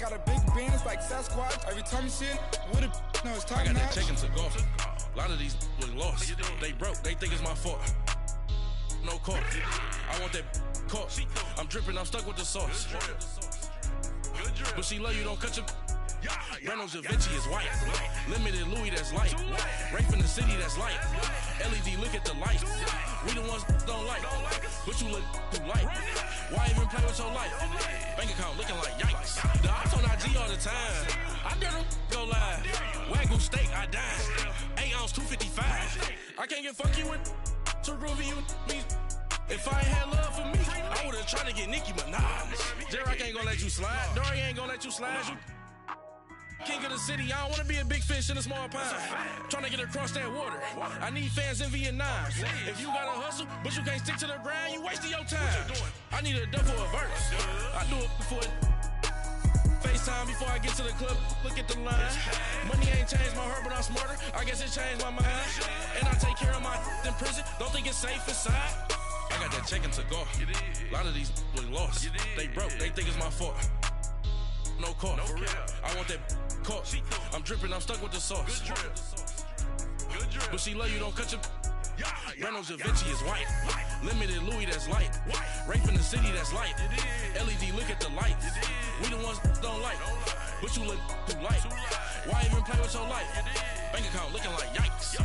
got a big Benz like Sasquatch. Every time you see it, with a no, it's top I got notch. that chicken to golf. A lot of these was lost. They broke. They think it's my fault. No court. I want that court. I'm dripping. I'm stuck with the sauce. But she love you. Don't cut your. Reynolds Da Vinci is white. Limited Louis that's light. Rape in the city that's light. LED look at the light. We the ones don't like. But you look too light. Why even play with your life? Bank account looking like yikes. The ops on IG all the time. I dare them go live. Wagyu steak, I dine. 8 ounce, 255. I can't get fuck you with to groovy you me. If I ain't had love for me, I would've tried to get Nicki Minaj. J-Rock ain't gonna let you slide. Dory ain't gonna let you slide. You king of the city, I don't wanna be a big fish in a small pond. Trying to get across that water. I need fans in Vietnam. If you gotta hustle, but you can't stick to the grind, you wasting your time. I need a double a verse. I do it before FaceTime before I get to the club. Look at the line. Money ain't changed my heart, but I'm smarter. I guess it changed my mind. And I take care of my in prison. Don't think it's safe inside. I got that chicken to go. A lot of these was lost. They broke. They think it's my fault. No court. I want that court. I'm dripping. I'm stuck with the sauce. But she love you. Don't cut your. Reynolds Da Vinci is white. Limited Louis that's light. Rape in the city that's light. LED look at the light. We the ones don't like. But you look too light. Why even play with your life? Bank account looking like yikes.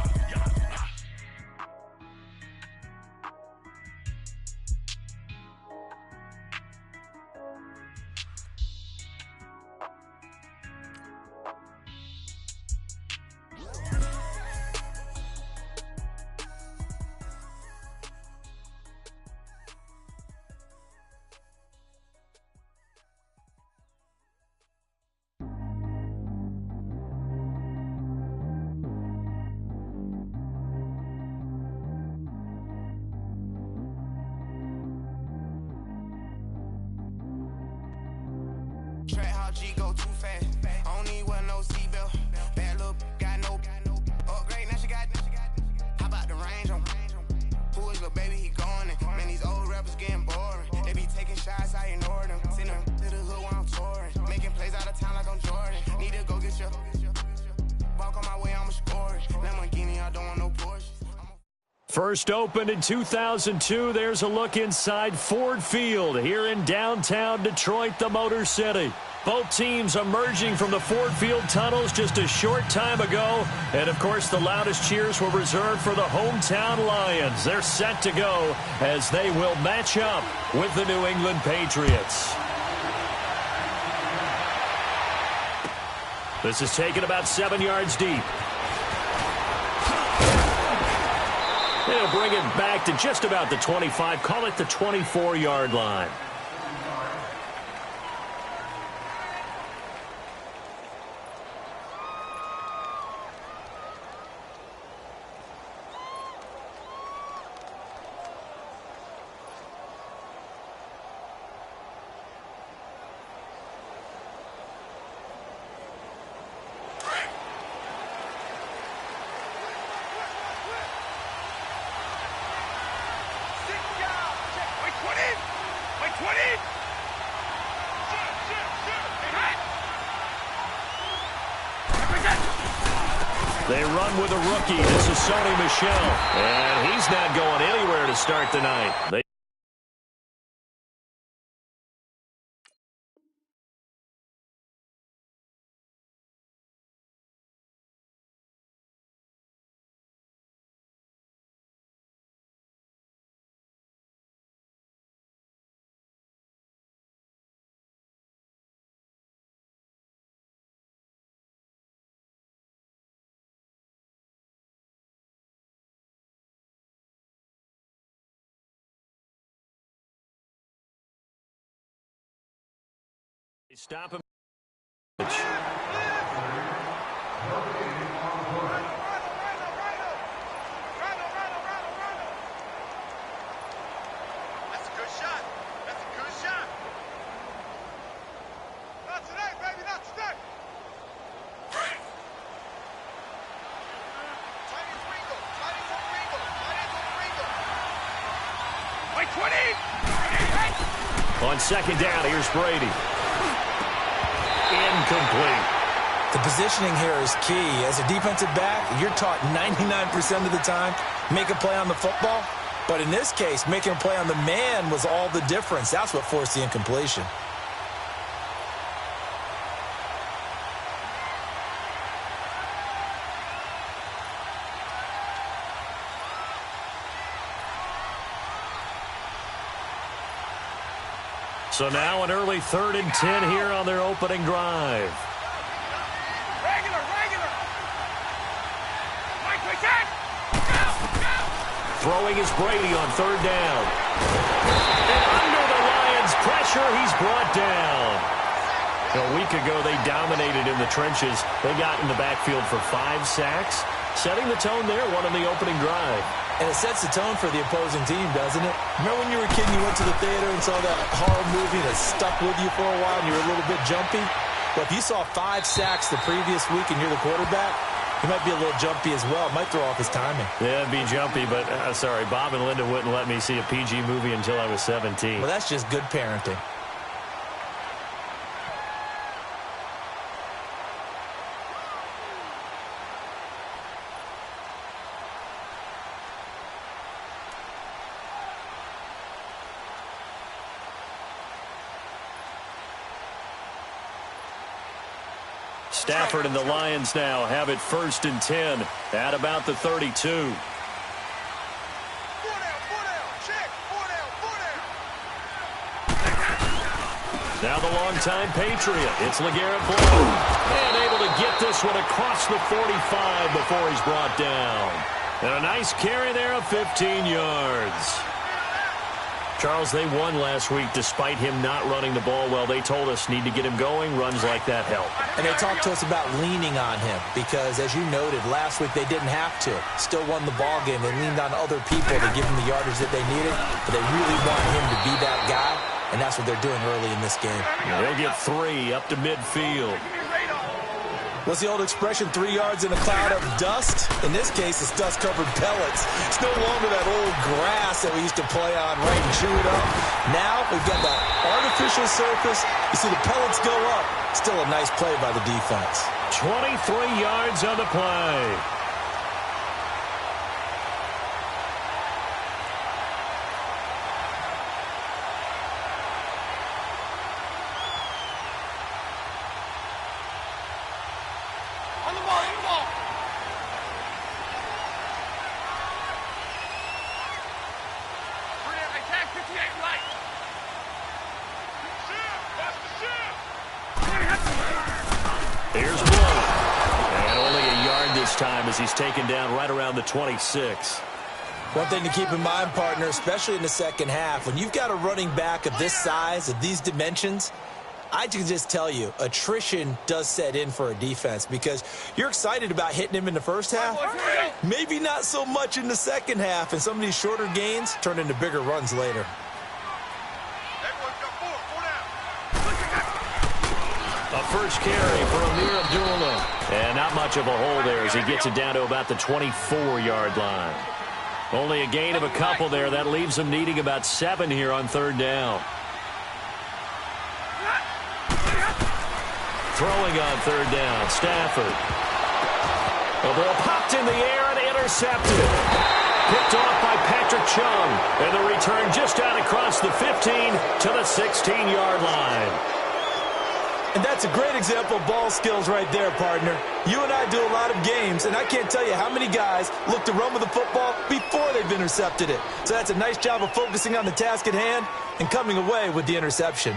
Track how G go too fast. I don't need one no seatbelt. Bad look, got no upgrade. Now she got. How about the range on? Who is little baby? He gone. Man, these old rappers getting boring. They be taking shots, I ignore them. Send them to the hood while I'm touring. Making plays out of town like I'm Jordan. Need to go get your. Walk on my way, I'ma score it. Lamborghini, I don't want no Porsche. First opened in 2002, there's a look inside Ford Field here in downtown Detroit, the Motor City. Both teams emerging from the Ford Field tunnels just a short time ago. And, of course, the loudest cheers were reserved for the hometown Lions. They're set to go as they will match up with the New England Patriots. This is taken about 7 yards deep. They'll bring it back to just about the 25. Call it the 24-yard line. They run with a rookie. This is Sony Michel. And he's not going anywhere to start the night. Stop him. That's a good shot. That's a good shot. Not today, baby, not today. Chinese Ringo. Wait, 20. On second down, here's Brady. complete. The positioning here is key. As a defensive back, you're taught 99% of the time, make a play on the football. But in this case, making a play on the man was all the difference. That's what forced the incompletion. So now an early 3rd and 10 here on their opening drive. Regular. Mike, we can. Go. Throwing is Brady on 3rd down. And under the Lions' pressure, he's brought down. A week ago, they dominated in the trenches. They got in the backfield for 5 sacks, setting the tone there, one on the opening drive. And it sets the tone for the opposing team, doesn't it? Remember when you were a kid and you went to the theater and saw that horror movie that stuck with you for a while and you were a little bit jumpy? Well, if you saw 5 sacks the previous week and you're the quarterback, you might be a little jumpy as well. It might throw off his timing. Yeah, it'd be jumpy, but sorry, Bob and Linda wouldn't let me see a PG movie until I was 17. Well, that's just good parenting. Stafford and the Lions now have it 1st and 10 at about the 32. Now the longtime Patriot. It's LeGarrette Blount. And able to get this one across the 45 before he's brought down. And a nice carry there of 15 yards. Charles, they won last week despite him not running the ball well. They told us need to get him going. Runs like that help. And they talked to us about leaning on him because, as you noted, last week they didn't have to. Still won the ball game. They leaned on other people to give him the yardage that they needed. But they really want him to be that guy, and that's what they're doing early in this game. They'll get 3 up to midfield. What's the old expression, 3 yards in a cloud of dust? In this case, it's dust-covered pellets. It's no longer that old grass that we used to play on, right, and chew it up. Now we've got that artificial surface. You see the pellets go up. Still a nice play by the defense. 23 yards on the play. Here's Blount. And only a yard this time as he's taken down right around the 26. One thing to keep in mind, partner, especially in the second half, when you've got a running back of this size, of these dimensions, I can just tell you, attrition does set in for a defense because you're excited about hitting him in the first half. Maybe not so much in the second half, and some of these shorter gains turn into bigger runs later. A first carry for Amir Abdullah. And not much of a hole there as he gets it down to about the 24-yard line. Only a gain of a couple there. That leaves them needing about 7 here on 3rd down. Throwing on 3rd down, Stafford. The ball popped in the air and intercepted. Picked off by Patrick Chung. And the return just out across the 15 to the 16-yard line. And that's a great example of ball skills right there, partner. You and I do a lot of games, and I can't tell you how many guys look to run with the football before they've intercepted it. So that's a nice job of focusing on the task at hand and coming away with the interception.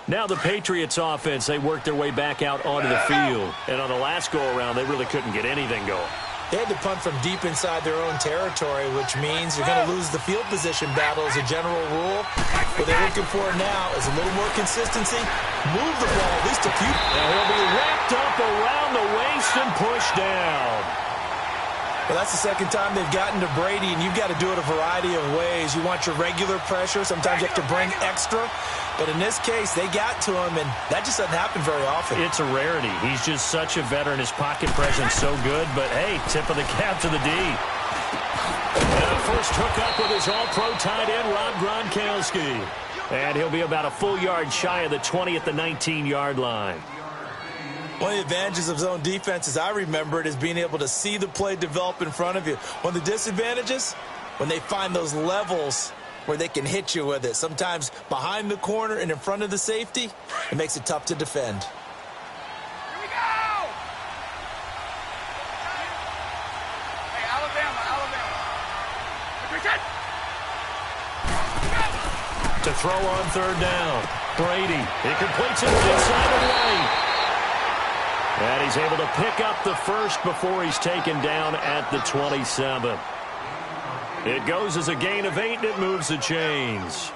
Now the Patriots offense, they worked their way back out onto the field. And on the last go-around, they really couldn't get anything going. They had to punt from deep inside their own territory, which means you're going to lose the field position battle as a general rule. What they're looking for now is a little more consistency. Move the ball at least a few. And he'll be wrapped up around the waist and pushed down. Well, that's the second time they've gotten to Brady, and you've got to do it a variety of ways. You want your regular pressure. Sometimes you have to bring extra. But in this case, they got to him, and that just doesn't happen very often. It's a rarity. He's just such a veteran. His pocket presence so good. But, hey, tip of the cap to the D. And a first hookup with his all-pro tight end, Rob Gronkowski. And he'll be about a full yard shy of the 20 at the 19-yard line. One of the advantages of zone defense, as I remember it, is being able to see the play develop in front of you. One of the disadvantages, when they find those levels where they can hit you with it. Sometimes behind the corner and in front of the safety, it makes it tough to defend. Here we go! Hey, Alabama. To throw on third down. Brady. He completes it inside the right. And he's able to pick up the first before he's taken down at the 27. It goes as a gain of 8, and it moves the chains.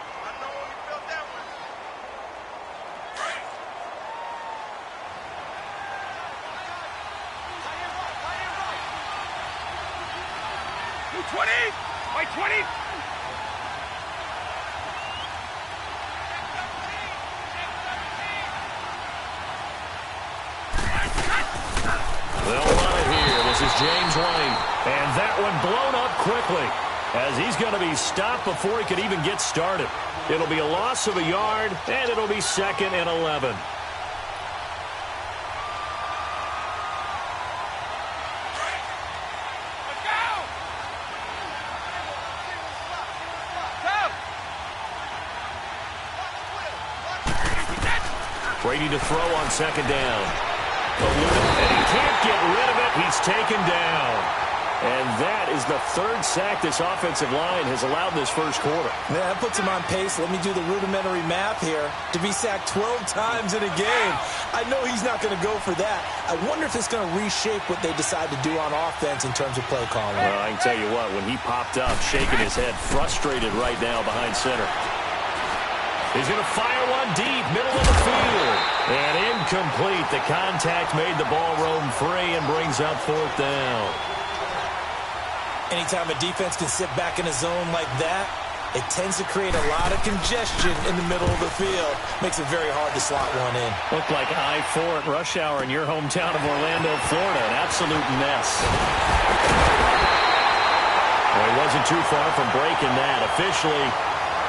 James White, and that one blown up quickly as he's going to be stopped before he could even get started. It'll be a loss of a yard, and it'll be 2nd and 11. Brady to throw on 2nd down. And he can't get rid of it. He's taken down. And that is the 3rd sack this offensive line has allowed this first quarter. Yeah, that puts him on pace. Let me do the rudimentary math here. To be sacked 12 times in a game. I know he's not going to go for that. I wonder if it's going to reshape what they decide to do on offense in terms of play calling. Well, I can tell you what, when he popped up, shaking his head, frustrated right now behind center. He's going to fire one deep, middle of the field. And incomplete. The contact made the ball roam free and brings up 4th down. Anytime a defense can sit back in a zone like that, it tends to create a lot of congestion in the middle of the field. Makes it very hard to slot one in. Looked like I-4 at rush hour in your hometown of Orlando, Florida. An absolute mess. Well, he wasn't too far from breaking that. Officially,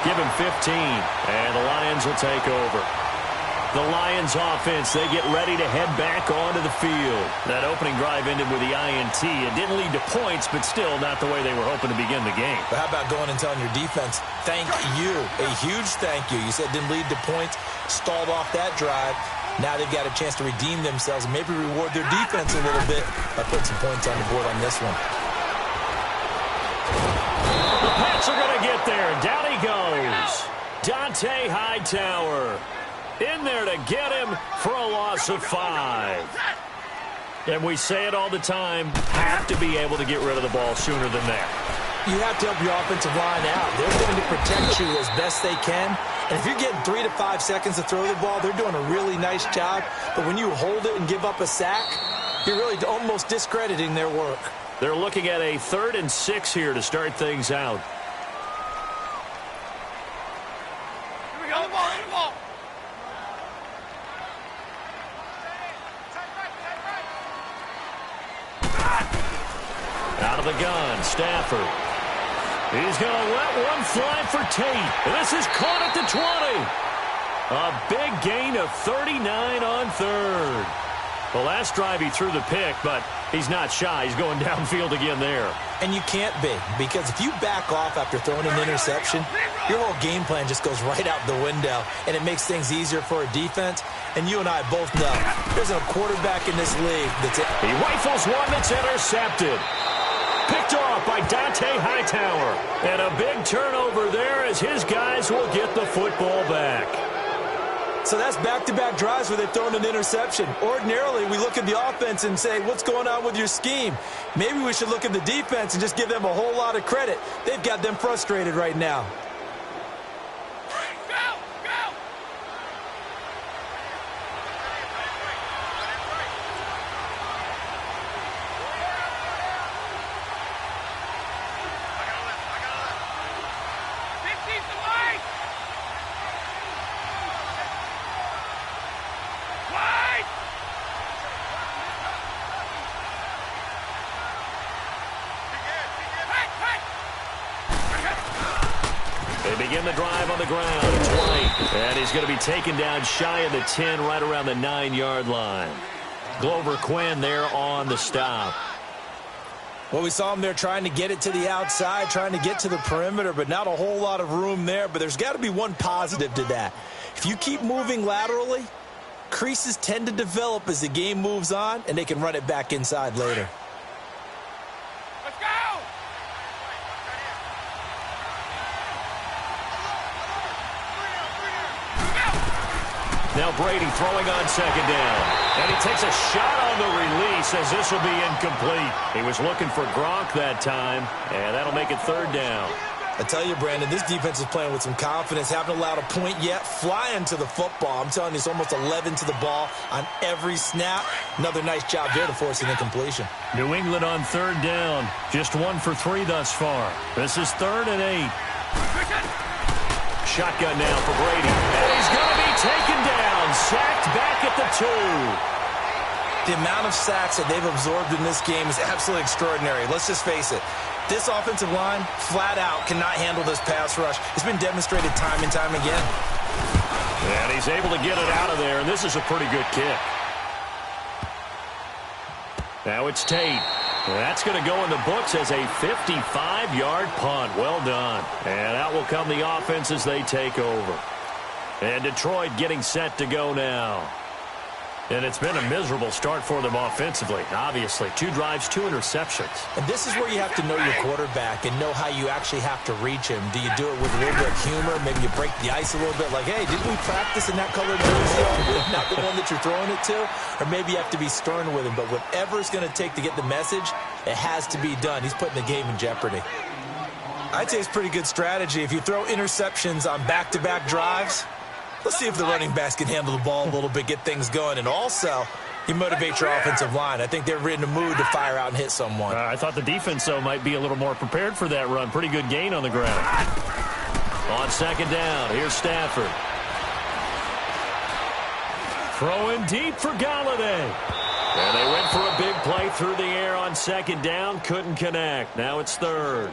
give him 15, and the Lions will take over. The Lions offense, they get ready to head back onto the field. That opening drive ended with the INT. It didn't lead to points, but still not the way they were hoping to begin the game. But how about going and telling your defense, thank you, a huge thank you. You said didn't lead to points, stalled off that drive. Now they've got a chance to redeem themselves and maybe reward their defense a little bit by putting some points on the board on this one. The Pats are going to get there. Down he goes. Dante Hightower in there to get him for a loss of 5. And we say it all the time, have to be able to get rid of the ball sooner than that. You have to help your offensive line out. They're going to protect you as best they can. And if you're getting 3 to 5 seconds to throw the ball, they're doing a really nice job. But when you hold it and give up a sack, you're really almost discrediting their work. They're looking at a 3rd and 6 here to start things out. Here we go. Ball. Out of the gun, Stafford. He's going to let one fly for Tate. This is caught at the 20. A big gain of 39 on 3rd. The last drive he threw the pick, but he's not shy. He's going downfield again there. And you can't be, because if you back off after throwing an interception, your whole game plan just goes right out the window, and it makes things easier for a defense. And you and I both know there's a quarterback in this league that's... He rifles one that's intercepted. Picked off by Dante Hightower. And a big turnover there as his guys will get the football back. So that's back-to-back drives where they've thrown an interception. Ordinarily, we look at the offense and say, what's going on with your scheme? Maybe we should look at the defense and just give them a whole lot of credit. They've got them frustrated right now. begin the drive on the ground. It's White. And he's going to be taken down shy of the 10, right around the 9-yard line. Glover Quinn there on the stop. Well, we saw him there trying to get it to the outside, trying to get to the perimeter, but not a whole lot of room there. But there's got to be one positive to that. If you keep moving laterally, creases tend to develop as the game moves on, and they can run it back inside later. Let's go! Now Brady throwing on second down. And he takes a shot on the release as this will be incomplete. He was looking for Gronk that time, and that'll make it third down. I tell you, Brandon, this defense is playing with some confidence. Haven't allowed a point yet. Flying to the football. I'm telling you, it's almost 11 to the ball on every snap. Another nice job there to force an incompletion. New England on third down. Just 1 for 3 thus far. This is 3rd and 8. Shotgun now for Brady. And he's going to be taken down. Sacked back at the 2. The amount of sacks that they've absorbed in this game is absolutely extraordinary. Let's just face it. This offensive line, flat out, cannot handle this pass rush. It's been demonstrated time and time again. And he's able to get it out of there, and this is a pretty good kick. Now it's Tate. That's going to go in the books as a 55-yard punt. Well done. And out will come the offense as they take over. And Detroit getting set to go now. And it's been a miserable start for them offensively, obviously. 2 drives, 2 interceptions. And this is where you have to know your quarterback and know how you actually have to reach him. Do you do it with a little bit of humor? Maybe you break the ice a little bit like, hey, didn't we practice in that colored jersey? Not the one that you're throwing it to? Or maybe you have to be stern with him. But whatever it's going to take to get the message, it has to be done. He's putting the game in jeopardy. I'd say it's pretty good strategy. If you throw interceptions on back-to-back drives, let's see if the running backs can handle the ball a little bit, get things going. And also, you motivate your offensive line. I think they're in the mood to fire out and hit someone. I thought the defense, though, might be a little more prepared for that run. Pretty good gain on the ground. On second down, here's Stafford. Throwing deep for Galladay. And they went for a big play through the air on second down. Couldn't connect. Now it's 3rd.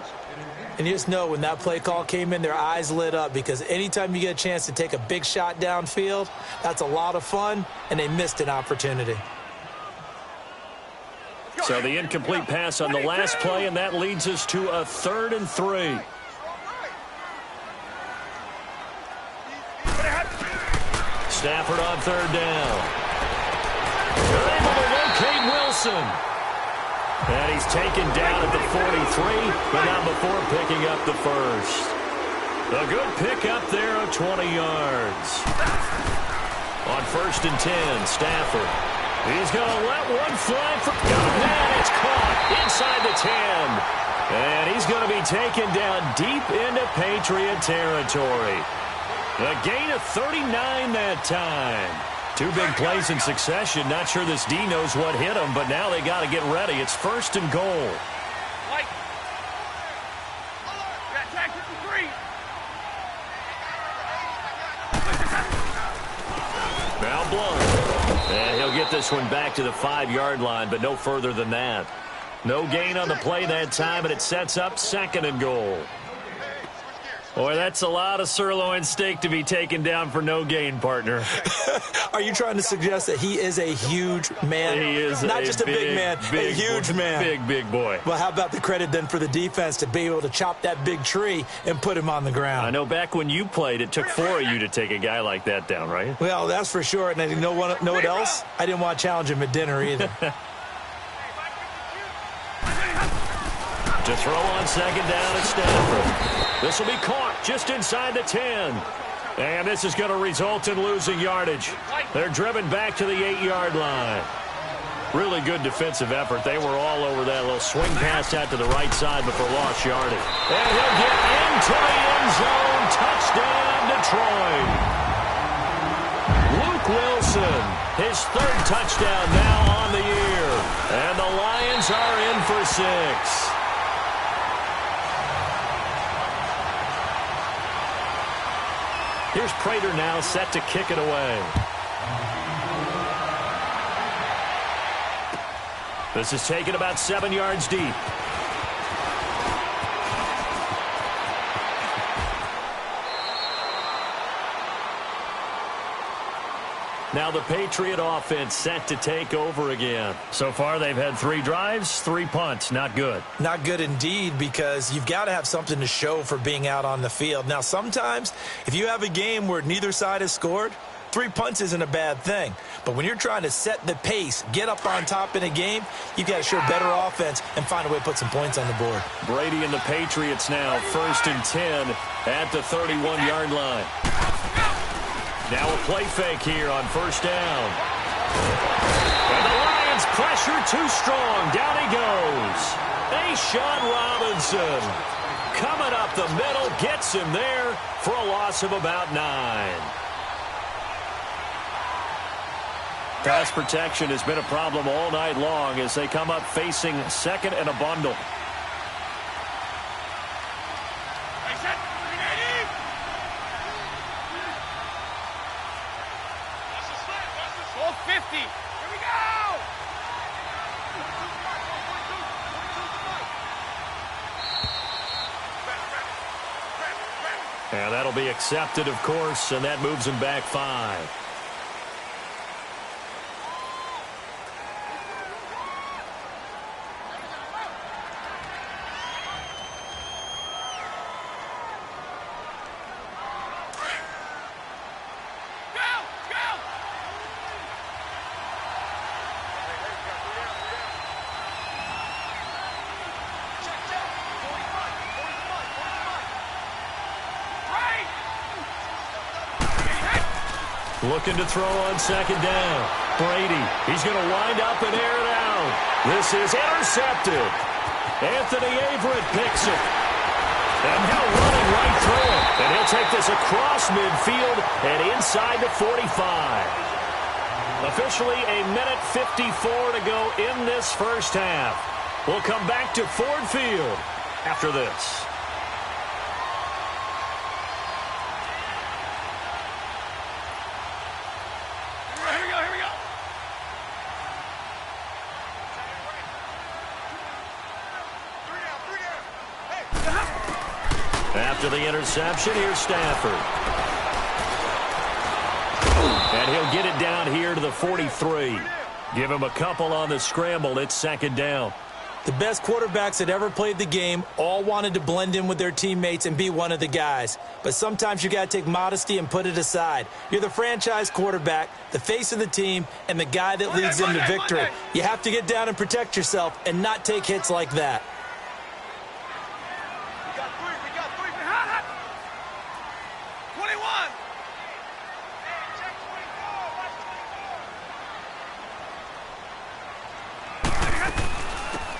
And you just know when that play call came in, their eyes lit up because anytime you get a chance to take a big shot downfield, that's a lot of fun, and they missed an opportunity. So the incomplete pass on the last play, and that leads us to a 3rd and 3. Stafford on 3rd down. They're able to locate Wilson. And he's taken down at the 43, but not before picking up the first. A good pickup there of 20 yards. On 1st and 10, Stafford. He's going to let one fly for... And it's caught inside the 10. And he's going to be taken down deep into Patriot territory. A gain of 39 that time. 2 big plays in succession. Not sure this D knows what hit him, but now they got to get ready. It's 1st and goal. Now Blunt. And he'll get this one back to the 5-yard line, but no further than that. No gain on the play that time, and it sets up 2nd and goal. Boy, that's a lot of sirloin steak to be taken down for no gain, partner. Are you trying to suggest that he is a huge man? He is not just a big man, a huge man. Big boy. Well, how about the credit then for the defense to be able to chop that big tree and put him on the ground? I know back when you played, it took 4 of you to take a guy like that down, right? Well, that's for sure. And you know what else? I didn't want to challenge him at dinner either. To throw on second down at Stafford. This will be caught just inside the 10. And this is going to result in losing yardage. They're driven back to the 8-yard line. Really good defensive effort. They were all over that little swing pass out to the right side before lost yardage. And he'll get into the end zone. Touchdown, Detroit. Luke Wilson, his 3rd touchdown now on the year. And the Lions are in for 6. Here's Prater now set to kick it away. This is taken about 7 yards deep. Now the Patriot offense set to take over again. So far they've had 3 drives, 3 punts. Not good. Not good indeed, because you've got to have something to show for being out on the field. Now sometimes if you have a game where neither side has scored, 3 punts isn't a bad thing. But when you're trying to set the pace, get up on top in a game, you've got to show better offense and find a way to put some points on the board. Brady and the Patriots now 1st and 10 at the 31-yard line. Now a play fake here on 1st down. And the Lions pressure too strong. Down he goes. Sean Robinson coming up the middle, gets him there for a loss of about 9. Pass protection has been a problem all night long as they come up facing 2nd and a bundle. And that'll be accepted, of course, and that moves him back 5. Looking to throw on 2nd down. Brady, he's going to wind up and air it out. This is intercepted. Anthony Averett picks it. And now running right through it. And he'll take this across midfield and inside the 45. Officially a minute 54 to go in this first half. We'll come back to Ford Field after this. After the interception, here's Stafford. And he'll get it down here to the 43. Give him a couple on the scramble. It's 2nd down. The best quarterbacks that ever played the game all wanted to blend in with their teammates and be one of the guys. But sometimes you got to take modesty and put it aside. You're the franchise quarterback, the face of the team, and the guy that leads them to victory. You have to get down and protect yourself and not take hits like that.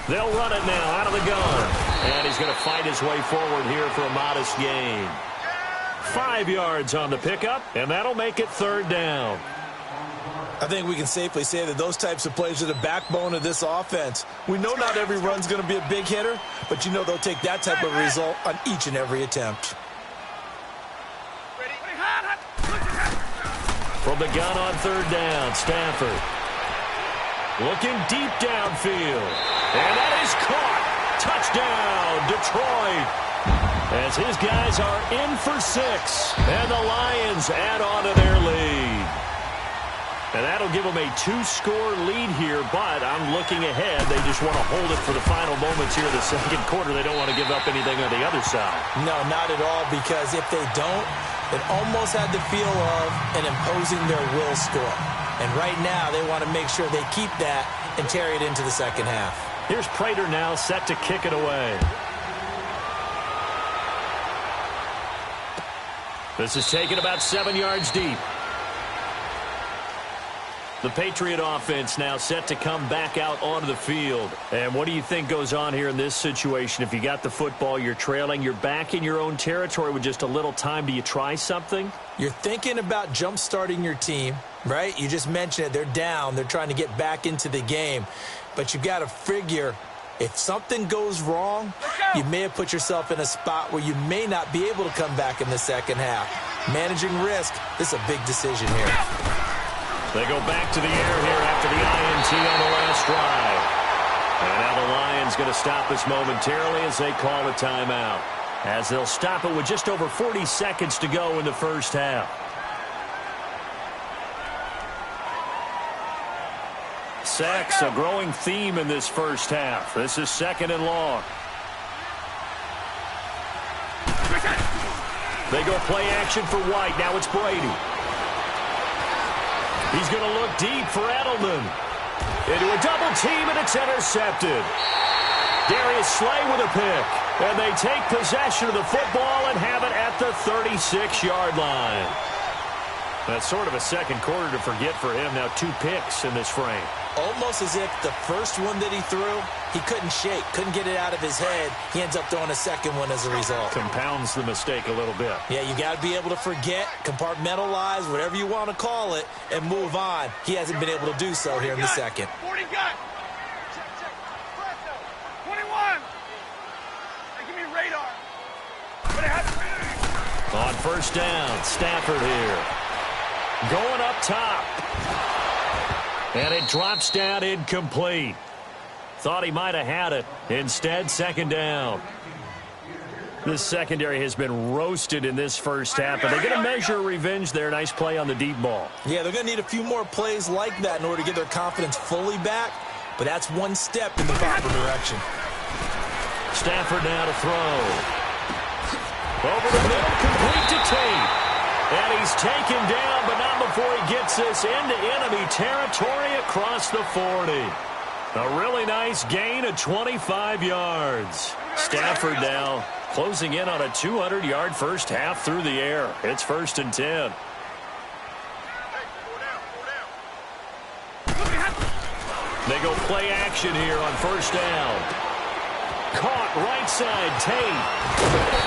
They'll run it now out of the gun. And he's going to fight his way forward here for a modest gain. 5 yards on the pickup, and that'll make it 3rd down. I think we can safely say that those types of plays are the backbone of this offense. We know not every run's going to be a big hitter, but you know they'll take that type of result on each and every attempt. From the gun on 3rd down, Stafford. Looking deep downfield. And that is caught. Touchdown, Detroit. As his guys are in for 6. And the Lions add on to their lead. And that'll give them a 2-score lead here, but I'm looking ahead. They just want to hold it for the final moments here in the 2nd quarter. They don't want to give up anything on the other side. No, not at all, because if they don't, it almost had the feel of an imposing their will score. And right now, they want to make sure they keep that and carry it into the 2nd half. Here's Prater now set to kick it away. This is taken about 7 yards deep. The Patriot offense now set to come back out onto the field. And what do you think goes on here in this situation? If you got the football, you're trailing, you're back in your own territory with just a little time. Do you try something? You're thinking about jump-starting your team, right? You just mentioned it. They're down. They're trying to get back into the game. But you got to figure, if something goes wrong, you may have put yourself in a spot where you may not be able to come back in the 2nd half. Managing risk, this is a big decision here. They go back to the air here after the INT on the last drive. And now the Lions going to stop this momentarily as they call a timeout. As they'll stop it with just over 40 seconds to go in the first half. Sacks, a growing theme in this first half. This is 2nd and long. They go play action for White. Now it's Brady. He's going to look deep for Edelman. Into a double team, and it's intercepted. Darius Slay with a pick. And they take possession of the football and have it at the 36-yard line. That's sort of a second quarter to forget for him. Now 2 picks in this frame. Almost as if the first one that he threw, he couldn't shake, couldn't get it out of his head. He ends up throwing a second one as a result. Compounds the mistake a little bit. Yeah, you got to be able to forget, compartmentalize, whatever you want to call it, and move on. He hasn't been able to do so here in the second. 40 gun. Check. 21. Hey, give me radar. On first down, Stafford here. Going up top. And it drops down incomplete. Thought he might have had it. Instead, 2nd down. This secondary has been roasted in this first half, but they're going to measure revenge there. Nice play on the deep ball. Yeah, they're going to need a few more plays like that in order to get their confidence fully back, but that's one step in the proper direction. Stafford now to throw. Over the middle, complete to Tate. And he's taken down, but not before he gets this into enemy territory across the 40. A really nice gain of 25 yards. Stafford now closing in on a 200-yard first half through the air. It's 1st and 10. They go play action here on first down. Caught right side, Tate.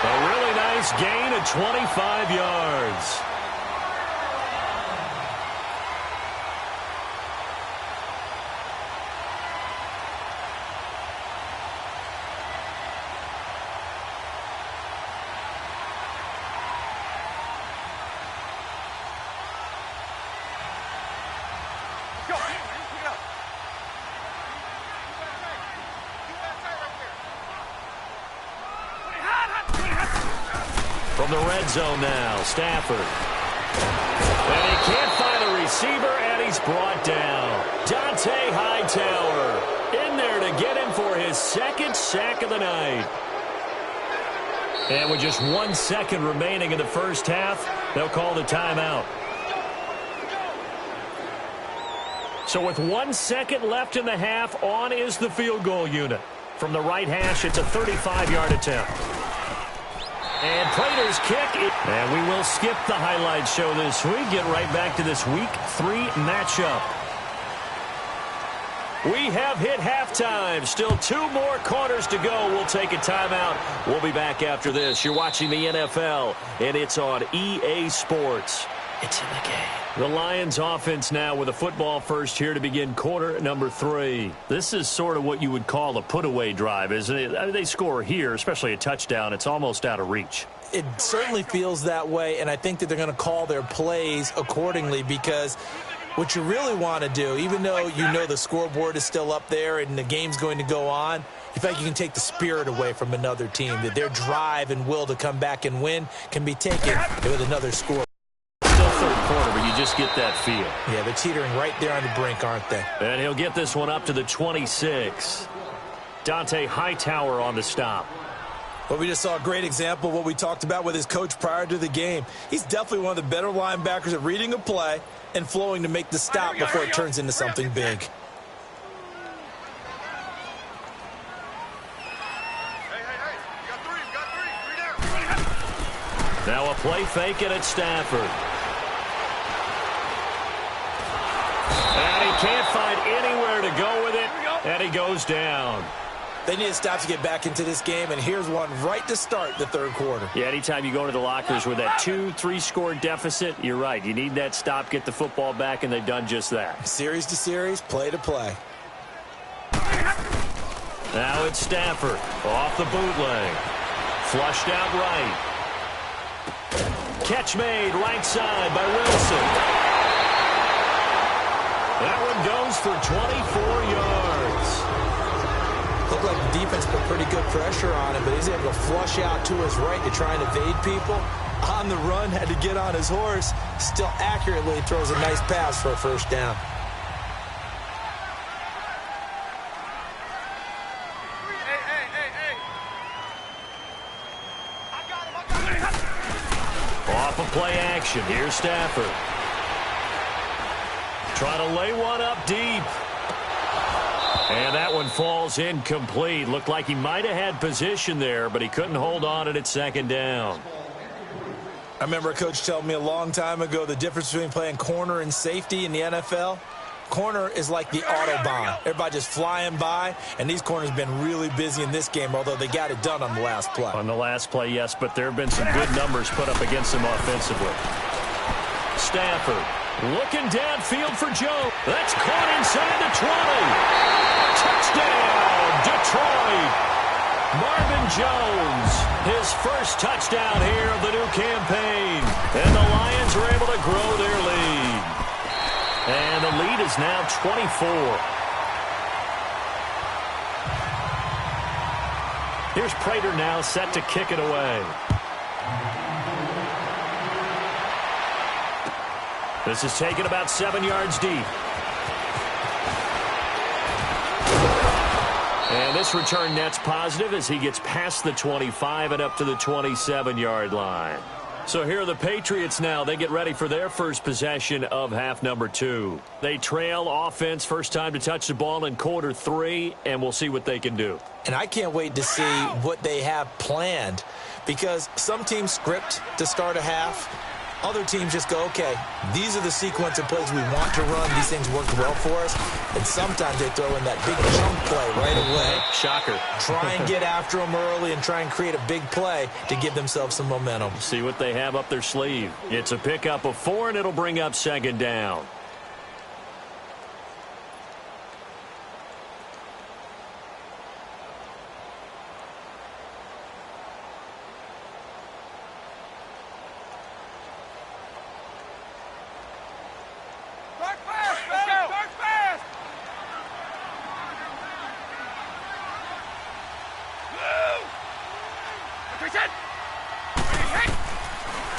A really nice gain of 25 yards. From the red zone now, Stafford. And he can't find a receiver, and he's brought down. Dante Hightower in there to get him for his 2nd sack of the night. And with just 1 second remaining in the first half, they'll call the timeout. So with 1 second left in the half, on is the field goal unit. From the right hash, it's a 35-yard attempt. And Prater's kick. And we will skip the highlight show this week. Get right back to this Week 3 matchup. We have hit halftime. Still 2 more quarters to go. We'll take a timeout. We'll be back after this. You're watching the NFL, and it's on EA Sports. It's in the game. The Lions offense now with a football first here to begin quarter number 3. This is sort of what you would call a put-away drive, isn't it? I mean, they score here, especially a touchdown. It's almost out of reach. It certainly feels that way, and I think that they're going to call their plays accordingly because what you really want to do, even though you know the scoreboard is still up there and the game's going to go on, in fact, you can take the spirit away from another team, that their drive and will to come back and win can be taken with another score. Third quarter, but you just get that feel. Yeah, they're teetering right there on the brink, aren't they? And he'll get this one up to the 26. Dante Hightower on the stop. Well, we just saw a great example of what we talked about with his coach prior to the game. He's definitely one of the better linebackers at reading a play and flowing to make the stop before it turns into something big. Now a play fake, and it's Stafford. And he can't find anywhere to go with it, and he goes down. They need to stop to get back into this game, and here's one right to start the third quarter. Yeah, anytime you go to the lockers with that 2-3 score deficit, you're right. You need that stop, get the football back, and they've done just that. Series to series, play to play. Now it's Stafford off the bootleg. Flushed out right. Catch made right side by Wilson. That one goes for 24 yards. Looked like the defense put pretty good pressure on him, but he's able to flush out to his right to try and evade people. On the run, had to get on his horse. Still accurately throws a nice pass for a first down. of play action. Here's Stafford. Trying to lay one up deep. And that one falls incomplete. Looked like he might have had position there, but he couldn't hold on at second down. I remember a coach telling me a long time ago the difference between playing corner and safety in the NFL. Corner is like the Autobahn. Everybody just flying by, and these corners have been really busy in this game, although they got it done on the last play. On the last play, yes, but there have been some good numbers put up against them offensively. Stafford looking downfield for Joe. That's caught inside the 20. Touchdown, Detroit. Marvin Jones, his first touchdown here of the new campaign. And the Lions are able to grow their lead. And the lead is now 24. Here's Prater now set to kick it away. This is taken about 7 yards deep. And this return net's positive as he gets past the 25 and up to the 27-yard line. So here are the Patriots now. They get ready for their first possession of half number 2. They trail offense, first time to touch the ball in quarter 3, and we'll see what they can do. And I can't wait to see what they have planned, because some teams script to start a half. Other teams just go, okay, these are the sequence of plays we want to run. These things worked well for us. And sometimes they throw in that big chunk play right away. Shocker. Try and get after them early and try and create a big play to give themselves some momentum. See what they have up their sleeve. It's a pickup of 4, and it'll bring up second down.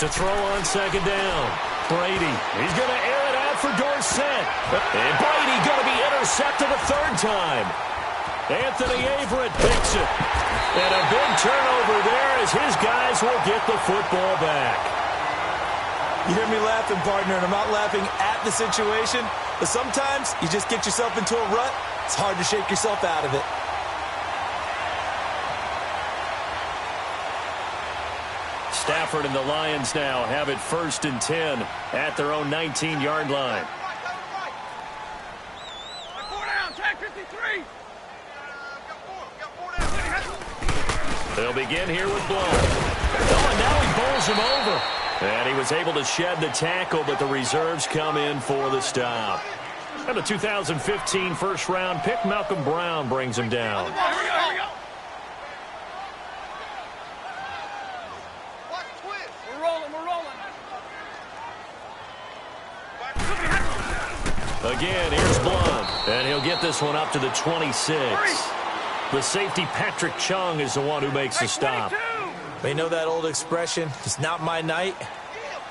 To throw on second down. Brady. He's going to air it out for Dorsett. And Brady going to be intercepted a third time. Anthony Averett picks it. And a big turnover there as his guys will get the football back. You hear me laughing, partner, and I'm not laughing at the situation. But sometimes you just get yourself into a rut. It's hard to shake yourself out of it. Stafford and the Lions now have it 1st and 10 at their own 19-yard line. They'll begin here with Blow. Oh, and now he bowls him over. And he was able to shed the tackle, but the reserves come in for the stop. And the 2015 first-round pick, Malcolm Brown, brings him down. Again, here's Blunt, and he'll get this one up to the 26. The safety, Patrick Chung, is the one who makes the stop. You know that old expression, it's not my night?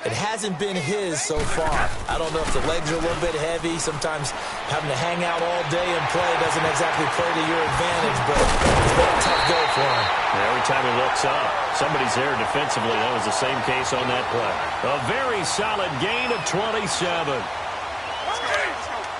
It hasn't been his so far. I don't know if the legs are a little bit heavy. Sometimes having to hang out all day and play doesn't exactly play to your advantage, but it's been a tough go for him. Every time he looks up, somebody's there defensively. That was the same case on that play. A very solid gain of 27.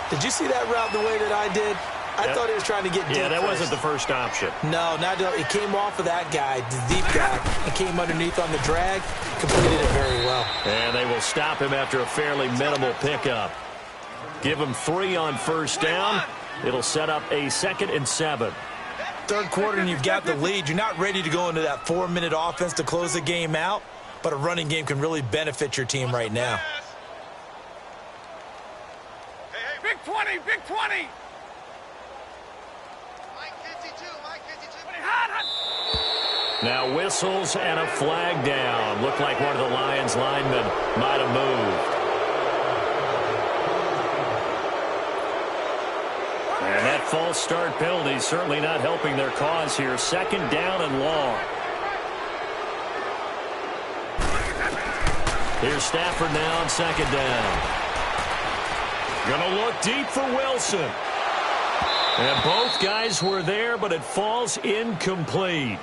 Did you see that route the way that I did? I thought he was trying to get deep. Yeah, that wasn't the first option. No, it came off of that guy, the deep guy, and came underneath on the drag, completed it very well. And they will stop him after a fairly minimal pickup. Give him 3 on first down. It'll set up a 2nd and 7. Third quarter and you've got the lead. You're not ready to go into that 4-minute offense to close the game out, but a running game can really benefit your team right now. Big 20, big 20. Now whistles and a flag down. Looked like one of the Lions linemen might have moved. And that false start penalty is certainly not helping their cause here. 2nd down and long. Here's Stafford now on 2nd down. Gonna look deep for Wilson. And both guys were there, but it falls incomplete.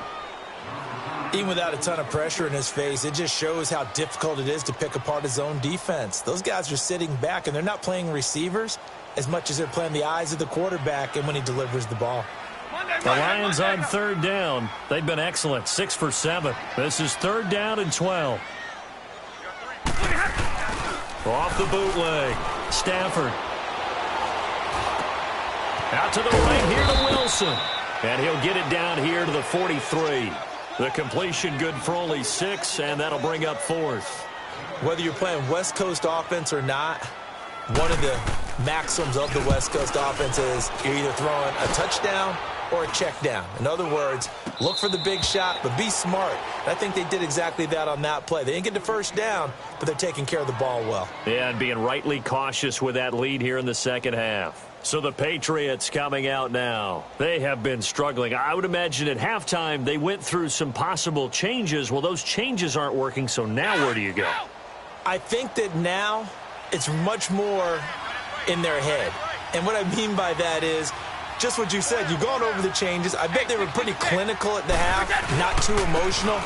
Even without a ton of pressure in his face, it just shows how difficult it is to pick apart his own defense. Those guys are sitting back, and they're not playing receivers as much as they're playing the eyes of the quarterback and when he delivers the ball. The Lions on third down. They've been excellent, 6 for 7. This is 3rd down and 12. Off the bootleg. Stafford. Out to the right here to Wilson. And he'll get it down here to the 43. The completion good for only 6, and that'll bring up 4th. Whether you're playing West Coast offense or not, one of the maxims of the West Coast offense is you're either throwing a touchdown or a check down. In other words, look for the big shot, but be smart. And I think they did exactly that on that play. They didn't get the first down, but they're taking care of the ball well. Yeah, and being rightly cautious with that lead here in the second half. So the Patriots coming out now. They have been struggling. I would imagine at halftime they went through some possible changes. Well, those changes aren't working, so now where do you go? I think that now it's much more in their head. And what I mean by that is just what you said. You've gone over the changes. I bet they were pretty clinical at the half, not too emotional.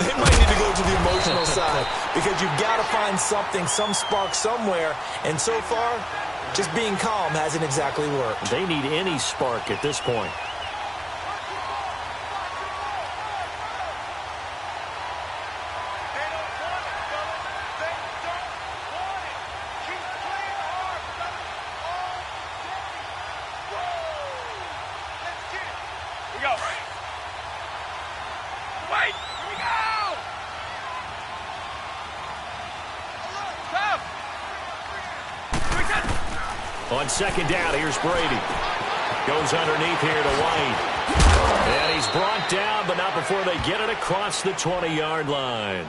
They might need to go to the emotional side because you've got to find something, some spark somewhere. And so far, just being calm hasn't exactly worked. They need any spark at this point. On second down, here's Brady. Goes underneath here to White. And he's brought down, but not before they get it across the 20-yard line.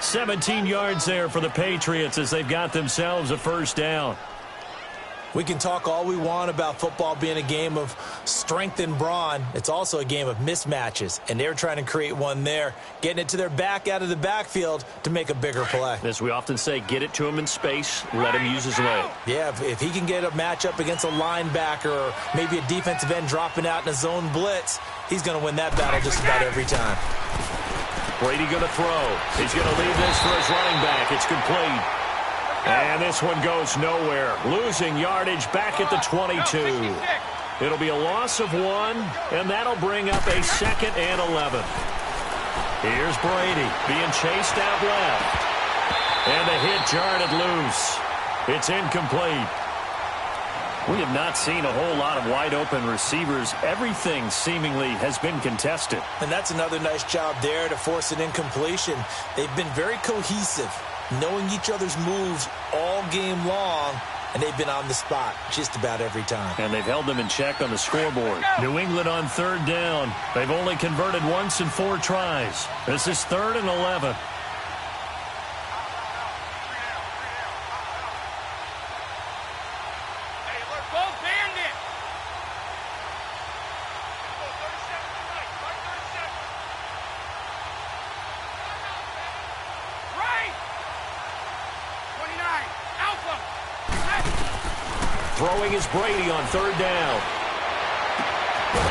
17 yards there for the Patriots as they've got themselves a first down. We can talk all we want about football being a game of strength and brawn. It's also a game of mismatches, and they're trying to create one there, getting it to their back out of the backfield to make a bigger play. As we often say, get it to him in space, let him use his leg. Yeah, if he can get a matchup against a linebacker or maybe a defensive end dropping out in a zone blitz, he's going to win that battle just about every time. Brady going to throw. He's going to leave this for his running back. It's complete. And this one goes nowhere. Losing yardage back at the 22. It'll be a loss of 1, and that'll bring up a 2nd and 11. Here's Brady being chased out left. And the hit jarred it loose. It's incomplete. We have not seen a whole lot of wide-open receivers. Everything seemingly has been contested. And that's another nice job there to force an incompletion. They've been very cohesive, knowing each other's moves all game long, and they've been on the spot just about every time. And they've held them in check on the scoreboard. New England on third down. They've only converted once in 4 tries. This is 3rd and 11. Throwing is Brady on third down.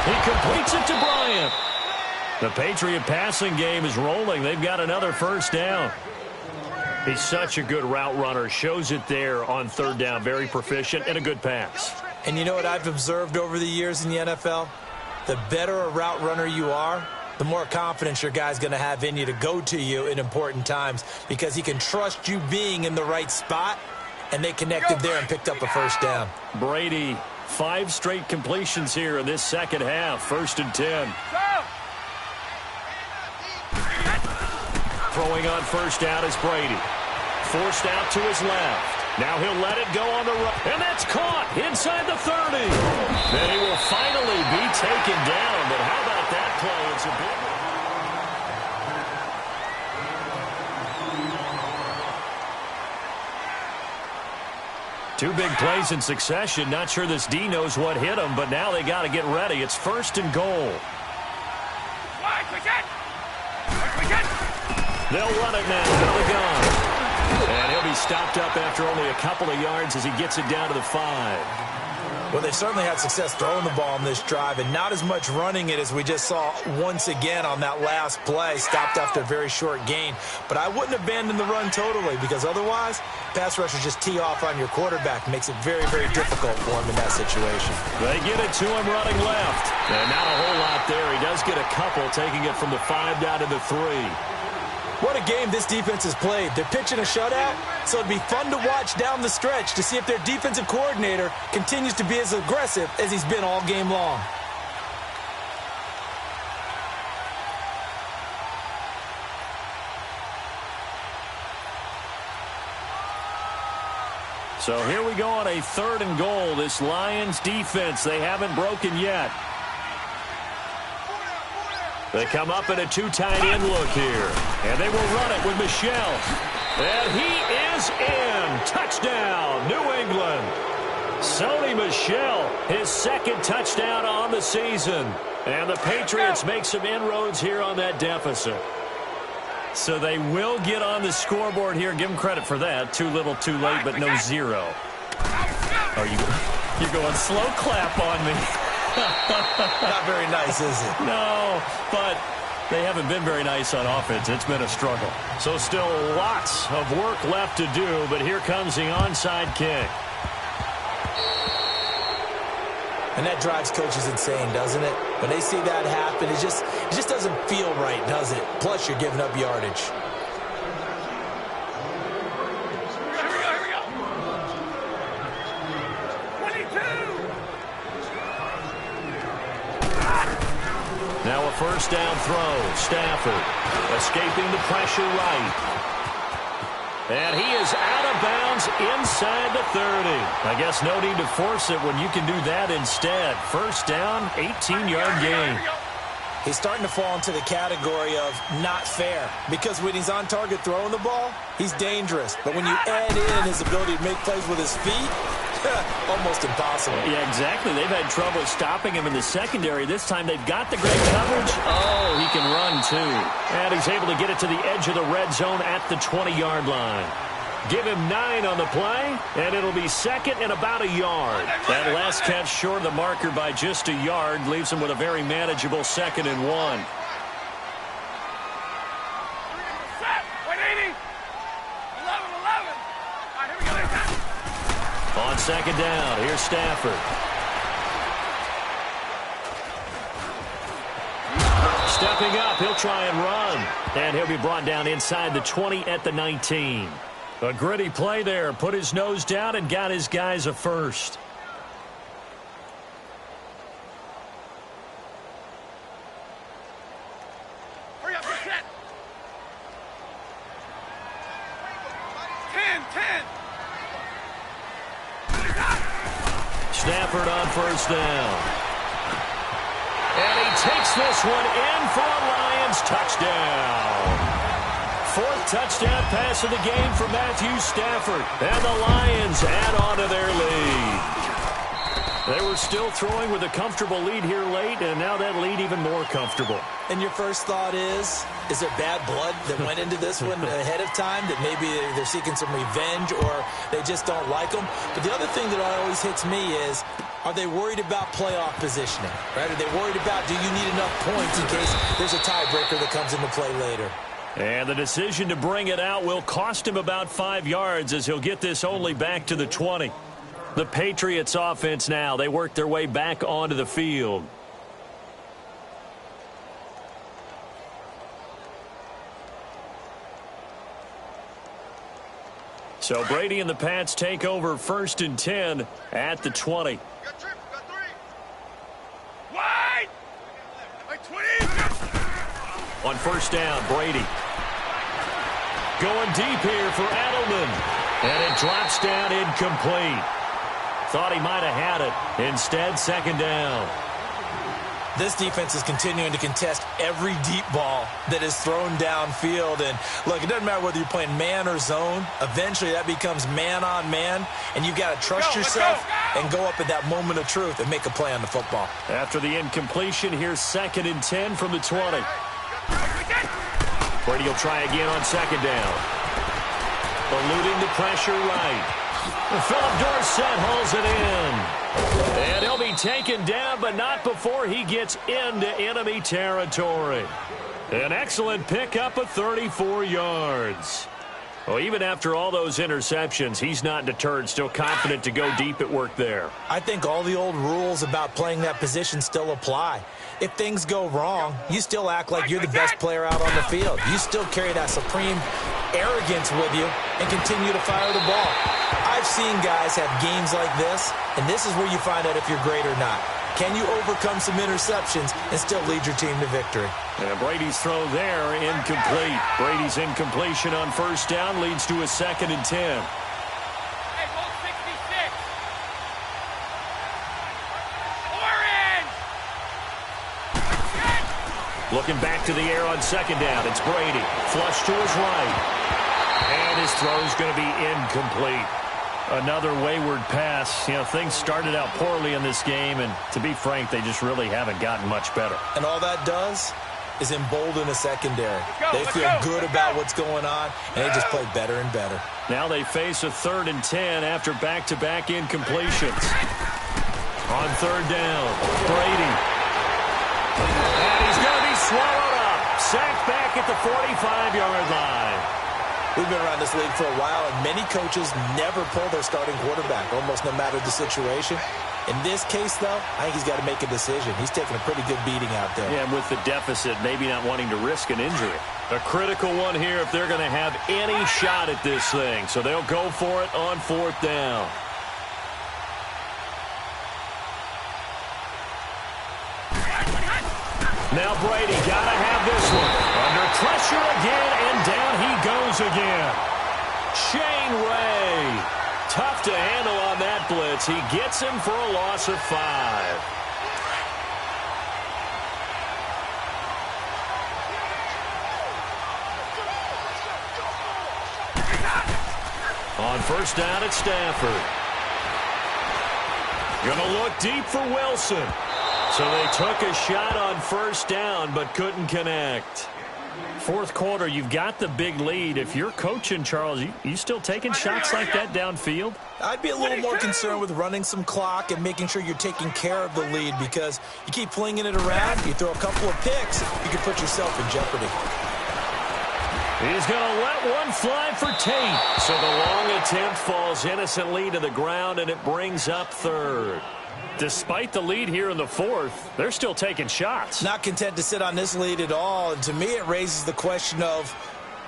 He completes it to Bryant. The Patriot passing game is rolling. They've got another first down. He's such a good route runner. Shows it there on third down. Very proficient and a good pass. And you know what I've observed over the years in the NFL? The better a route runner you are, the more confidence your guy's going to have in you to go to you in important times because he can trust you being in the right spot. And they connected there and picked up a first down. Brady, 5 straight completions here in this second half. 1st and 10. Throwing on first down is Brady. Forced out to his left. Now he'll let it go on the right. And that's caught inside the 30. Then he will finally be taken down. But how about that play? It's a big one. Two big plays in succession. Not sure this D knows what hit him, but now they got to get ready. It's 1st and goal. They'll run it now out of the gun. And he'll be he's stopped up after only a couple of yards as he gets it down to the 5. Well, they've certainly had success throwing the ball on this drive and not as much running it as we just saw once again on that last play. Stopped after a very short gain. But I wouldn't abandon the run totally because otherwise, pass rushers just tee off on your quarterback. Makes it very, very difficult for him in that situation. They get it to him running left. And not a whole lot there. He does get a couple, taking it from the 5 down to the 3. What a game this defense has played. They're pitching a shutout, so it'd be fun to watch down the stretch to see if their defensive coordinator continues to be as aggressive as he's been all game long. So here we go on a 3rd and goal. This Lions defense, they haven't broken yet. They come up in a 2 tight end look here. And they will run it with Michel. And he is in. Touchdown, New England. Sony Michel, his 2nd touchdown on the season. And the Patriots make some inroads here on that deficit. So they will get on the scoreboard here. Give them credit for that. Too little, too late, but no 0. Oh, you're going slow clap on me. Not very nice, is it? No, but they haven't been very nice on offense. It's been a struggle. So still lots of work left to do, but here comes the onside kick. And that drives coaches insane, doesn't it? When they see that happen, it just doesn't feel right, does it? Plus, you're giving up yardage. Now a 1st down throw. Stafford escaping the pressure right. And he is out of bounds inside the 30. I guess no need to force it when you can do that instead. 1st down, 18-yard gain. He's starting to fall into the category of not fair because when he's on target throwing the ball, he's dangerous. But when you add in his ability to make plays with his feet, almost impossible. Yeah, exactly. They've had trouble stopping him in the secondary. This time they've got the great coverage. Oh, he can run too. And he's able to get it to the edge of the red zone at the 20-yard line. Give him 9 on the play, and it'll be 2nd and about a yard. That last catch short of the marker by just a yard leaves him with a very manageable 2nd and 1. On 2nd down, here's Stafford. Stepping up, he'll try and run. And he'll be brought down inside the 20 at the 19. A gritty play there. Put his nose down and got his guys a 1st. Hurry up, get set. 10. Stafford on 1st down. And he takes this one in for a Lions touchdown. 4th touchdown pass of the game for Matthew Stafford. And the Lions add on to their lead. They were still throwing with a comfortable lead here late, and now that lead even more comfortable. And your first thought is there bad blood that went into this one ahead of time, that maybe they're seeking some revenge or they just don't like them? But the other thing that always hits me is, are they worried about playoff positioning? Right? Are they worried about, do you need enough points in case there's a tiebreaker that comes into play later? And the decision to bring it out will cost him about 5 yards as he'll get this only back to the 20. The Patriots offense now, they work their way back onto the field. So Brady and the Pats take over 1st and 10 at the 20. Got 3. Wide! Like 20! On 1st down, Brady. Going deep here for Edelman. And it drops down incomplete. Thought he might have had it. Instead, 2nd down. This defense is continuing to contest every deep ball that is thrown downfield. And, look, it doesn't matter whether you're playing man or zone. Eventually, that becomes man on man. And you've got to trust yourself and go up at that moment of truth and make a play on the football. After the incompletion, here's 2nd and 10 from the 20. Brady will try again on 2nd down. eluding the pressure right. Philip Dorsett hauls it in. And he'll be taken down, but not before he gets into enemy territory. An excellent pickup of 34 yards. Well, even after all those interceptions, he's not deterred, still confident to go deep at work there. I think all the old rules about playing that position still apply. If things go wrong, you still act like you're the best player out on the field. You still carry that supreme arrogance with you and continue to fire the ball. I've seen guys have games like this, and this is where you find out if you're great or not. Can you overcome some interceptions and still lead your team to victory? And Brady's throw there, incomplete. Brady's incompletion on first down leads to a 2nd and 10. Hey, goal 66. Orange! Looking back to the air on 2nd down. It's Brady. Flush to his right. And his throw's going to be incomplete. Another wayward pass. You know, things started out poorly in this game, and to be frank, they just really haven't gotten much better. And all that does is embolden the secondary. They feel good about what's going on, and they just play better and better. Now they face a 3rd and 10 after back-to-back incompletions. On 3rd down, Brady. And he's going to be swallowed up. Sacked back at the 45-yard line. We've been around this league for a while, and many coaches never pull their starting quarterback, almost no matter the situation. In this case, though, I think he's got to make a decision. He's taking a pretty good beating out there. Yeah, and with the deficit, maybe not wanting to risk an injury. A critical one here if they're going to have any shot at this thing. So they'll go for it on 4th down. Now Brady got to have this one. Under pressure again, and down he goes again. Shane Ray. Tough to handle on that blitz. He gets him for a loss of 5. On first down, it's Stafford. Gonna look deep for Wilson. So they took a shot on first down, but couldn't connect. 4th quarter, you've got the big lead. If you're coaching, Charles, you still taking shots like that downfield? I'd be a little more concerned with running some clock and making sure you're taking care of the lead, because you keep flinging it around, you throw a couple of picks, you can put yourself in jeopardy. He's going to let one fly for Tate. So the long attempt falls innocently to the ground, and it brings up 3rd. Despite the lead here in the 4th, they're still taking shots. Not content to sit on this lead at all. And to me, it raises the question of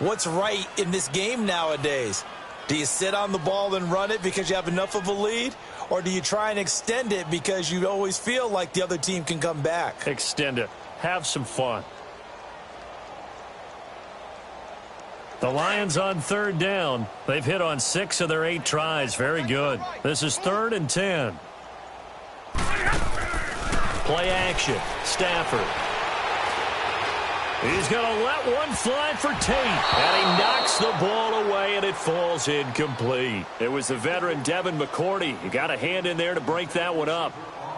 what's right in this game nowadays. Do you sit on the ball and run it because you have enough of a lead? Or do you try and extend it because you always feel like the other team can come back? Extend it. Have some fun. The Lions on 3rd down. They've hit on 6 of their 8 tries. Very good. This is 3rd and 10. Play action. Stafford. He's going to let one fly for Tate. And he knocks the ball away, and it falls incomplete. It was the veteran Devin McCourty. He got a hand in there to break that one up.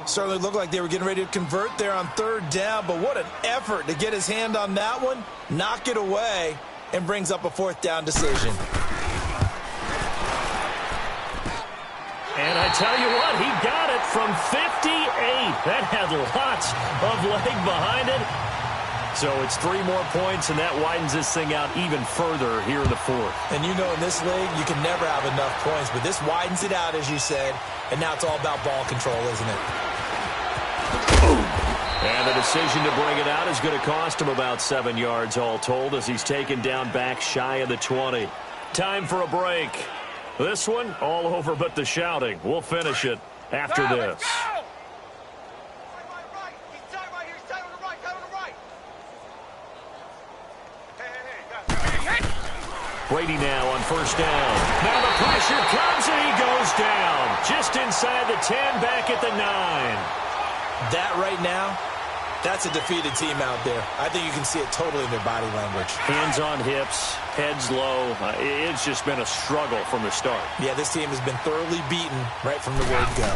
Certainly looked like they were getting ready to convert there on 3rd down, but what an effort to get his hand on that one, knock it away, and brings up a 4th down decision. And I tell you what, he got it from 58. That had lots of leg behind it. So it's 3 more points, and that widens this thing out even further here in the 4th. And you know in this league, you can never have enough points, but this widens it out, as you said, and now it's all about ball control, isn't it? And the decision to bring it out is going to cost him about 7 yards all told, as he's taken down back shy of the 20. Time for a break. This one, all over but the shouting. We'll finish it after this. Brady now on first down. Now the pressure comes, and he goes down. Just inside the 10, back at the 9. That right now, that's a defeated team out there. I think you can see it totally in their body language. Hands on hips, heads low. It's just been a struggle from the start. Yeah, this team has been thoroughly beaten right from the word go.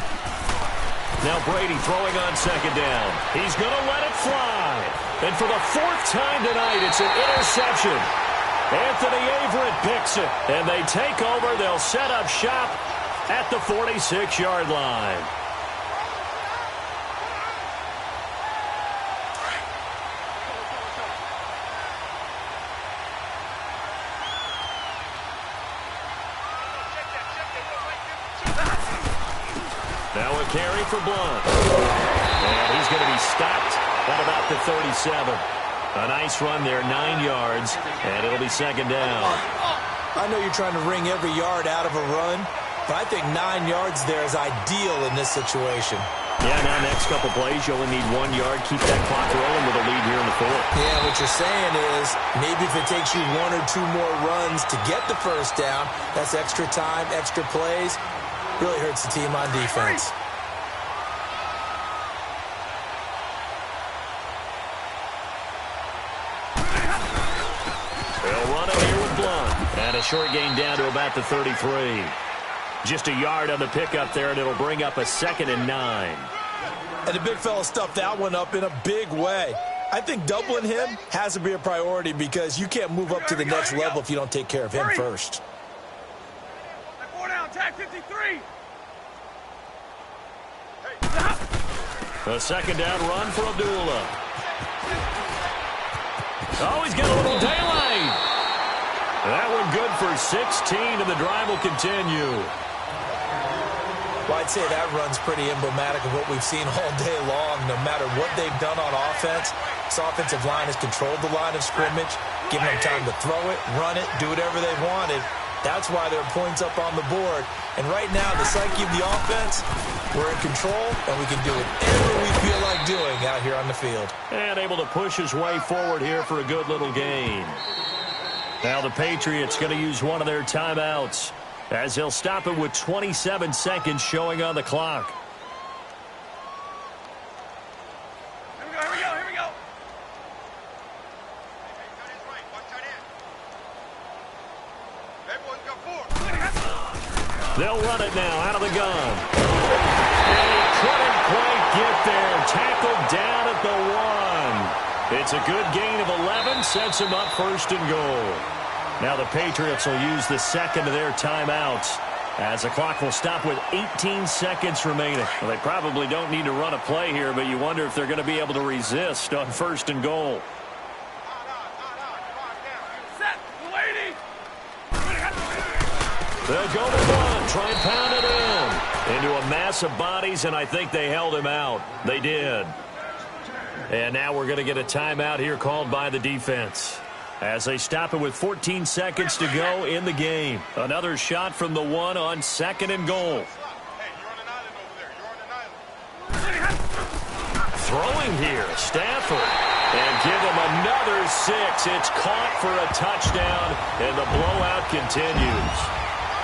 Now Brady throwing on second down. He's going to let it fly. And for the 4th time tonight, it's an interception. Anthony Averett picks it, and they take over. They'll set up shop at the 46-yard line. Now a carry for Blunt. And he's going to be stopped at about the 37. A nice run there, 9 yards, and it'll be second down. I know you're trying to wring every yard out of a run, but I think 9 yards there is ideal in this situation. Yeah, now next couple plays, you only need 1 yard. Keep that clock rolling with a lead here in the fourth. Yeah, what you're saying is maybe if it takes you 1 or 2 more runs to get the first down, that's extra time, extra plays. Really hurts the team on defense. They'll run it here with Blunt. And a short gain down to about the 33. Just a yard on the pickup there, and it'll bring up a 2nd and 9. And the big fella stuffed that one up in a big way. I think doubling him has to be a priority because you can't move up to the next level if you don't take care of him first. 4 down, tag 53. A second down run for Abdullah. Oh, he's got a little daylight. That one good for 16, and the drive will continue. Well, I'd say that run's pretty emblematic of what we've seen all day long. No matter what they've done on offense, this offensive line has controlled the line of scrimmage, given them time to throw it, run it, do whatever they wanted. That's why there are points up on the board. And right now, the psyche of the offense, we're in control, and we can do whatever we feel like doing out here on the field. And able to push his way forward here for a good little gain. Now the Patriots going to use one of their timeouts as they'll stop it with 27 seconds showing on the clock. Here we go. They'll run it now out of the gun. And he couldn't quite get there. Tackled down at the 1. It's a good gain of 11. Sets him up 1st and goal. Now the Patriots will use the second of their timeouts as the clock will stop with 18 seconds remaining. Well, they probably don't need to run a play here, but you wonder if they're going to be able to resist on 1st and goal. They'll go to one, try and pound it in. Into a mass of bodies, and I think they held him out. They did. And now we're going to get a timeout here called by the defense as they stop it with 14 seconds to go in the game. Another shot from the 1 on 2nd and goal. Throwing here, Stafford. And give him another 6. It's caught for a touchdown, and the blowout continues.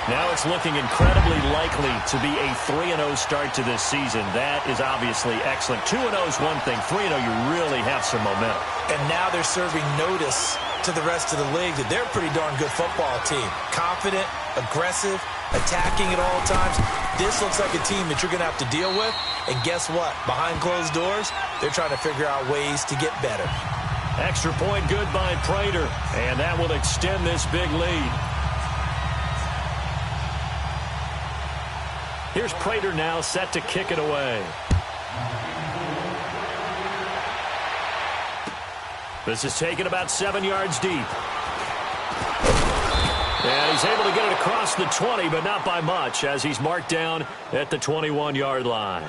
Now it's looking incredibly likely to be a 3-0 start to this season. That is obviously excellent. 2-0 is one thing. 3-0, you really have some momentum. And now they're serving notice to the rest of the league that they're a pretty darn good football team. Confident, aggressive, attacking at all times. This looks like a team that you're going to have to deal with. And guess what? Behind closed doors, they're trying to figure out ways to get better. Extra point good by Prater. And that will extend this big lead. Here's Prater now set to kick it away. This is taken about 7 yards deep. And he's able to get it across the 20, but not by much, as he's marked down at the 21-yard line.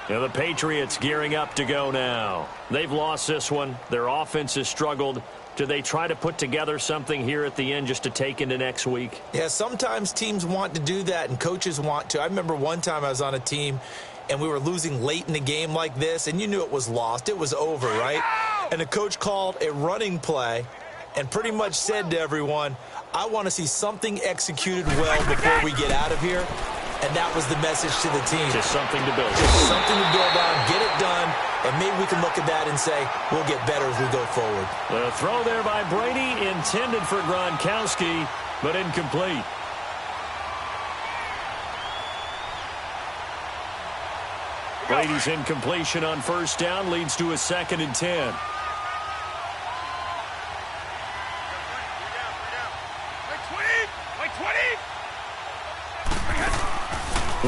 Now the Patriots gearing up to go now. They've lost this one. Their offense has struggled. Do they try to put together something here at the end just to take into next week? Yeah, sometimes teams want to do that and coaches want to. I remember one time I was on a team and we were losing late in the game like this, and you knew it was lost. It was over, right? And the coach called a running play and pretty much said to everyone, I want to see something executed well before we get out of here. And that was the message to the team. Just something to build. Just something to build on, get it done, and maybe we can look at that and say, we'll get better as we go forward. The throw there by Brady, intended for Gronkowski, but incomplete. Brady's incompletion on 1st down leads to a 2nd and 10.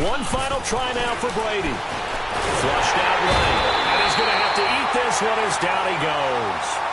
One final try now for Brady. Flushed out right. And he's going to have to eat this one as down he goes.